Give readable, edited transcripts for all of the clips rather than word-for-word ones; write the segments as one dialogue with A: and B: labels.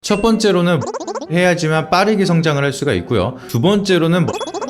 A: 첫 번째로는 해야지만 빠르게 성장을 할 수가 있고요. 두 번째로는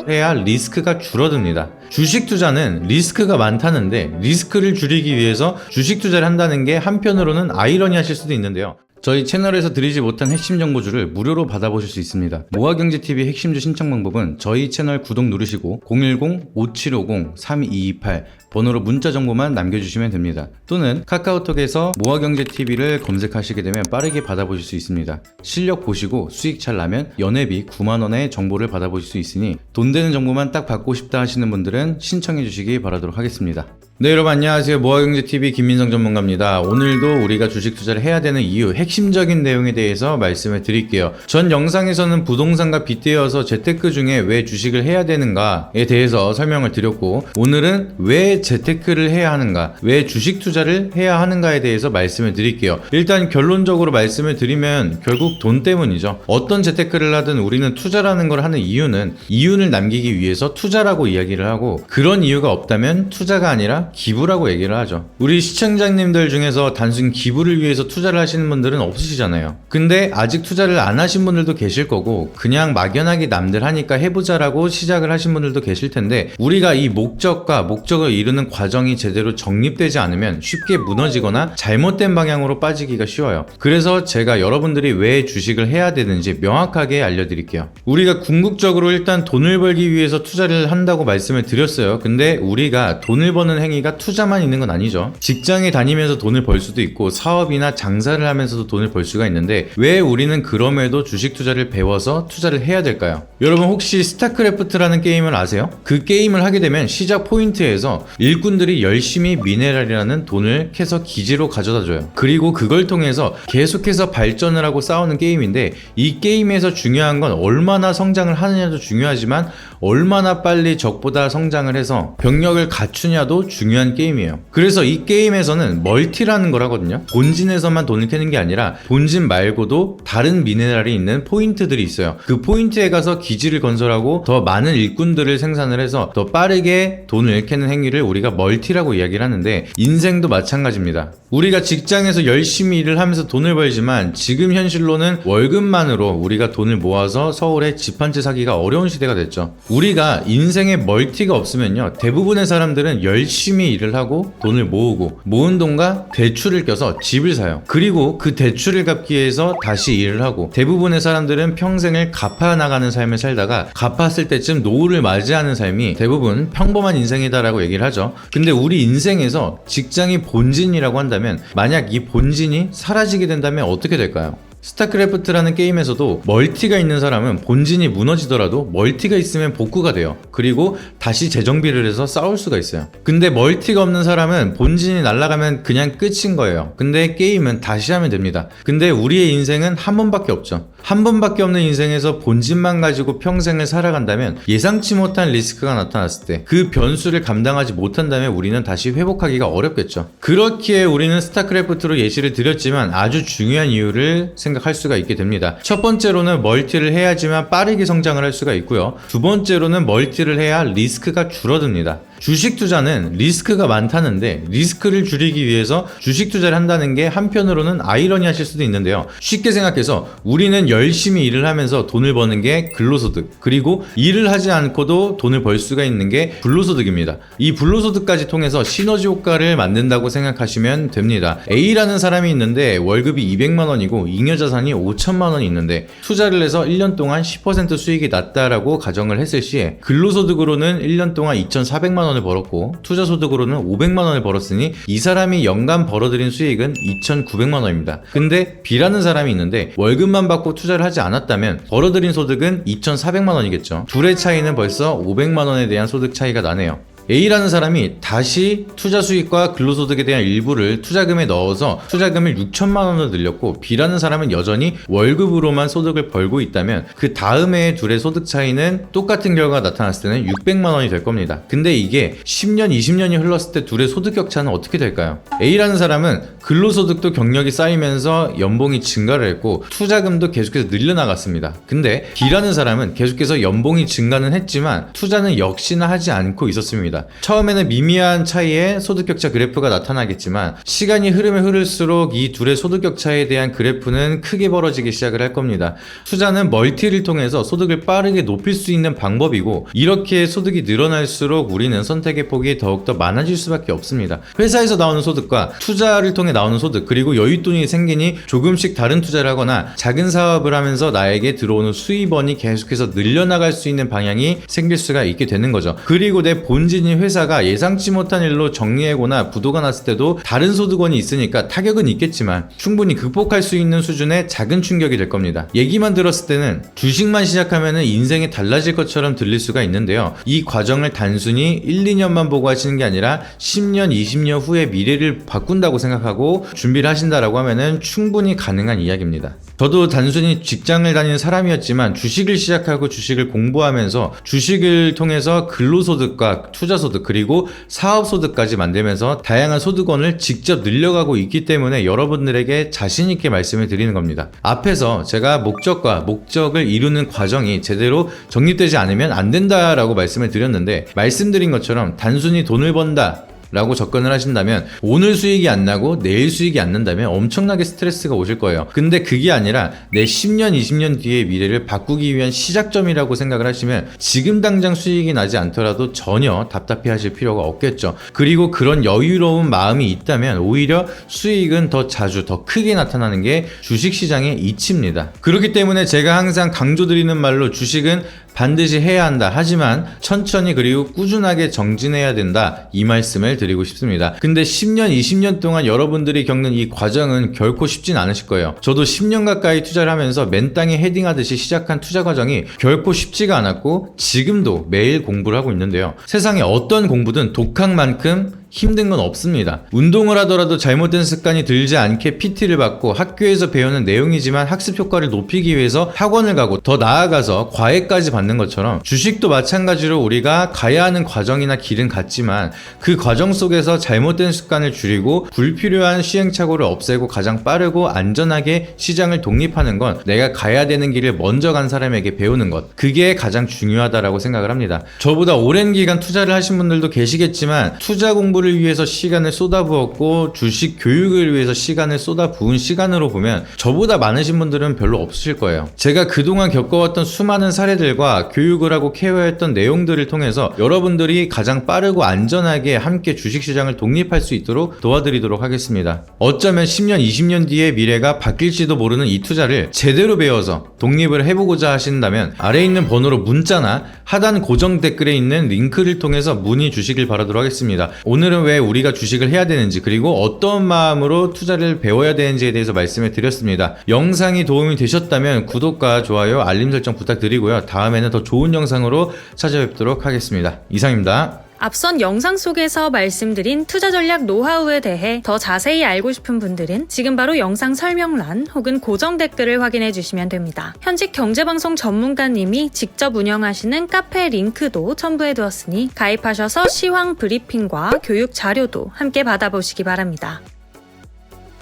A: 해야 리스크가 줄어듭니다. 주식 투자는 리스크가 많다는데 리스크를 줄이기 위해서 주식 투자를 한다는 게 한편으로는 아이러니하실 수도 있는데요. 저희 채널에서 드리지 못한 핵심 정보주를 무료로 받아보실 수 있습니다. 모아경제TV 핵심주 신청 방법은 저희 채널 구독 누르시고 010-5750-3228 번호로 문자 정보만 남겨주시면 됩니다. 또는 카카오톡에서 모아경제TV를 검색하시게 되면 빠르게 받아보실 수 있습니다. 실력 보시고 수익 잘 나면 연회비 9만원의 정보를 받아보실 수 있으니 돈 되는 정보만 딱 받고 싶다 하시는 분들은 신청해 주시기 바라도록 하겠습니다. 네, 여러분 안녕하세요. 모아경제TV 김민성 전문가입니다. 오늘도 우리가 주식 투자를 해야 되는 이유, 핵심적인 내용에 대해서 말씀을 드릴게요. 전 영상에서는 부동산과 빗대어서 재테크 중에 왜 주식을 해야 되는가에 대해서 설명을 드렸고, 오늘은 왜 재테크를 해야 하는가, 왜 주식 투자를 해야 하는가에 대해서 말씀을 드릴게요. 일단 결론적으로 말씀을 드리면 결국 돈 때문이죠. 어떤 재테크를 하든 우리는 투자라는 걸 하는 이윤을 남기기 위해서 투자라고 이야기를 하고, 그런 이유가 없다면 투자가 아니라 기부라고 얘기를 하죠. 우리 시청자님들 중에서 단순 기부를 위해서 투자를 하시는 분들은 없으시잖아요. 근데 아직 투자를 안 하신 분들도 계실 거고, 그냥 막연하게 남들 하니까 해보자라고 시작을 하신 분들도 계실 텐데, 우리가 이 목적과 목적을 이루는 과정이 제대로 정립되지 않으면 쉽게 무너지거나 잘못된 방향으로 빠지기가 쉬워요. 그래서 제가 여러분들이 왜 주식을 해야 되는지 명확하게 알려드릴게요. 우리가 궁극적으로 일단 돈을 벌기 위해서 투자를 한다고 말씀을 드렸어요. 근데 우리가 돈을 버는 행위가 투자만 있는 건 아니죠. 직장에 다니면서 돈을 벌 수도 있고, 사업이나 장사를 하면서도 돈을 벌 수가 있는데, 왜 우리는 그럼에도 주식 투자를 배워서 투자를 해야 될까요? 여러분 혹시 스타크래프트라는 게임을 아세요? 그 게임을 하게 되면 시작 포인트에서 일꾼들이 열심히 미네랄이라는 돈을 캐서 기지로 가져다 줘요. 그리고 그걸 통해서 계속해서 발전을 하고 싸우는 게임인데, 이 게임에서 중요한 건 얼마나 성장을 하느냐도 중요하지만 얼마나 빨리 적보다 성장을 해서 병력을 갖추냐도 중요한 게임이에요. 그래서 이 게임에서는 멀티라는 걸 하거든요. 본진에서만 돈을 캐는 게 아니라 본진 말고도 다른 미네랄이 있는 포인트들이 있어요. 그 포인트에 가서 기지를 건설하고 더 많은 일꾼들을 생산을 해서 더 빠르게 돈을 캐는 행위를 우리가 멀티라고 이야기를 하는데, 인생도 마찬가지입니다. 우리가 직장에서 열심히 일을 하면서 돈을 벌지만 지금 현실로는 월급만으로 우리가 돈을 모아서 서울에 집 한 채 사기가 어려운 시대가 됐죠. 우리가 인생에 멀티가 없으면요, 대부분의 사람들은 열심히 일을 하고 돈을 모으고, 모은 돈과 대출을 껴서 집을 사요. 그리고 그 대출을 갚기 위해서 다시 일을 하고, 대부분의 사람들은 평생을 갚아 나가는 삶을 살다가 갚았을 때쯤 노후를 맞이하는 삶이 대부분 평범한 인생이다라고 얘기를 하죠. 근데 우리 인생에서 직장이 본진이라고 한다면, 만약 이 본진이 사라지게 된다면 어떻게 될까요? 스타크래프트라는 게임에서도 멀티가 있는 사람은 본진이 무너지더라도 멀티가 있으면 복구가 돼요. 그리고 다시 재정비를 해서 싸울 수가 있어요. 근데 멀티가 없는 사람은 본진이 날아가면 그냥 끝인 거예요. 근데 게임은 다시 하면 됩니다. 근데 우리의 인생은 한 번밖에 없죠. 한 번밖에 없는 인생에서 본진만 가지고 평생을 살아간다면, 예상치 못한 리스크가 나타났을 때 그 변수를 감당하지 못한다면 우리는 다시 회복하기가 어렵겠죠. 그렇기에 우리는 스타크래프트로 예시를 드렸지만 아주 중요한 이유를 생각할 수가 있게 됩니다. 첫 번째로는 멀티를 해야지만 빠르게 성장을 할 수가 있고요. 두 번째로는 멀티를 해야 리스크가 줄어듭니다. 주식 투자는 리스크가 많다는데 리스크를 줄이기 위해서 주식 투자를 한다는 게 한편으로는 아이러니하실 수도 있는데요. 쉽게 생각해서 우리는 열심히 일을 하면서 돈을 버는 게 근로소득, 그리고 일을 하지 않고도 돈을 벌 수가 있는 게 불로소득입니다. 이 불로소득까지 통해서 시너지 효과를 만든다고 생각하시면 됩니다. A라는 사람이 있는데 월급이 200만 원이고 잉여자산이 5천만 원이 있는데, 투자를 해서 1년 동안 10% 수익이 났다라고 가정을 했을 시에 근로소득으로는 1년 동안 2,400만 원을 벌었고 투자소득으로는 500만 원을 벌었으니 이 사람이 연간 벌어들인 수익은 2,900만 원입니다. 근데 B라는 사람이 있는데 월급만 받고 투자를 하지 않았다면 벌어들인 소득은 2,400만 원이겠죠. 둘의 차이는 벌써 500만 원에 대한 소득 차이가 나네요. A라는 사람이 다시 투자 수익과 근로소득에 대한 일부를 투자금에 넣어서 투자금을 6천만 원으로 늘렸고, B라는 사람은 여전히 월급으로만 소득을 벌고 있다면 그 다음 해의 둘의 소득 차이는 똑같은 결과가 나타났을 때는 600만 원이 될 겁니다. 근데 이게 10년, 20년이 흘렀을 때 둘의 소득 격차는 어떻게 될까요? A라는 사람은 근로소득도 경력이 쌓이면서 연봉이 증가를 했고 투자금도 계속해서 늘려나갔습니다. 근데 B라는 사람은 계속해서 연봉이 증가는 했지만 투자는 역시나 하지 않고 있었습니다. 겁니다. 처음에는 미미한 차이의 소득격차 그래프가 나타나겠지만 시간이 흐르면 흐를수록 이 둘의 소득격차에 대한 그래프는 크게 벌어지기 시작을 할 겁니다. 투자는 멀티를 통해서 소득을 빠르게 높일 수 있는 방법이고, 이렇게 소득이 늘어날수록 우리는 선택의 폭이 더욱더 많아질 수밖에 없습니다. 회사에서 나오는 소득과 투자를 통해 나오는 소득, 그리고 여윳돈이 생기니 조금씩 다른 투자를 하거나 작은 사업을 하면서 나에게 들어오는 수입원이 계속해서 늘려나갈 수 있는 방향이 생길 수가 있게 되는 거죠. 그리고 내 본진인 회사가 예상치 못한 일로 정리해거나 부도가 났을 때도 다른 소득원이 있으니까 타격은 있겠지만 충분히 극복할 수 있는 수준의 작은 충격이 될 겁니다. 얘기만 들었을 때는 주식만 시작하면 인생이 달라질 것처럼 들릴 수가 있는데요. 이 과정을 단순히 1, 2년만 보고 하시는 게 아니라 10년, 20년 후에 미래를 바꾼다고 생각하고 준비를 하신다라고 하면은 충분히 가능한 이야기입니다. 저도 단순히 직장을 다니는 사람이었지만 주식을 시작하고 주식을 공부하면서 주식을 통해서 근로소득과 투자소득 그리고 사업소득까지 만들면서 다양한 소득원을 직접 늘려가고 있기 때문에 여러분들에게 자신있게 말씀을 드리는 겁니다. 앞에서 제가 목적과 목적을 이루는 과정이 제대로 정립되지 않으면 안 된다라고 말씀을 드렸는데, 말씀드린 것처럼 단순히 돈을 번다 라고 접근을 하신다면 오늘 수익이 안 나고 내일 수익이 안 난다면 엄청나게 스트레스가 오실 거예요. 근데 그게 아니라 내 10년, 20년 뒤의 미래를 바꾸기 위한 시작점이라고 생각을 하시면 지금 당장 수익이 나지 않더라도 전혀 답답해 하실 필요가 없겠죠. 그리고 그런 여유로운 마음이 있다면 오히려 수익은 더 자주, 더 크게 나타나는 게 주식시장의 이치입니다. 그렇기 때문에 제가 항상 강조드리는 말로 주식은 반드시 해야 한다. 하지만 천천히 그리고 꾸준하게 정진해야 된다. 이 말씀을 드리고 싶습니다. 근데 10년, 20년 동안 여러분들이 겪는 이 과정은 결코 쉽진 않으실 거예요. 저도 10년 가까이 투자를 하면서 맨 땅에 헤딩하듯이 시작한 투자 과정이 결코 쉽지가 않았고 지금도 매일 공부를 하고 있는데요. 세상에 어떤 공부든 독학만큼 힘든 건 없습니다. 운동을 하더라도 잘못된 습관이 들지 않게 PT를 받고 학교에서 배우는 내용이지만 학습 효과를 높이기 위해서 학원을 가고 더 나아가서 과외까지 받는 것처럼 주식도 마찬가지로 우리가 가야 하는 과정이나 길은 같지만 그 과정 속에서 잘못된 습관을 줄이고 불필요한 시행착오를 없애고 가장 빠르고 안전하게 시장을 독립하는 건 내가 가야 되는 길을 먼저 간 사람에게 배우는 것, 그게 가장 중요하다라고 생각을 합니다. 저보다 오랜 기간 투자를 하신 분들도 계시겠지만 투자 공부를 위해서 시간을 쏟아부었고 주식 교육을 위해서 시간을 쏟아부은 시간으로 보면 저보다 많으신 분들은 별로 없으실 거예요. 제가 그동안 겪어왔던 수많은 사례들과 교육을 하고 케어했던 내용들을 통해서 여러분들이 가장 빠르고 안전하게 함께 주식시장을 독립할 수 있도록 도와드리도록 하겠습니다. 어쩌면 10년, 20년 뒤의 미래가 바뀔지도 모르는 이 투자를 제대로 배워서 독립을 해보고자 하신다면 아래에 있는 번호로 문자나 하단 고정 댓글에 있는 링크를 통해서 문의 주시길 바라도록 하겠습니다. 오늘은 왜 우리가 주식을 해야 되는지 그리고 어떤 마음으로 투자를 배워야 되는지에 대해서 말씀을 드렸습니다. 영상이 도움이 되셨다면 구독과 좋아요, 알림 설정 부탁드리고요. 다음에는 더 좋은 영상으로 찾아뵙도록 하겠습니다. 이상입니다.
B: 앞선 영상 속에서 말씀드린 투자 전략 노하우에 대해 더 자세히 알고 싶은 분들은 지금 바로 영상 설명란 혹은 고정 댓글을 확인해 주시면 됩니다. 현직 경제방송 전문가님이 직접 운영하시는 카페 링크도 첨부해 두었으니 가입하셔서 시황 브리핑과 교육 자료도 함께 받아보시기 바랍니다.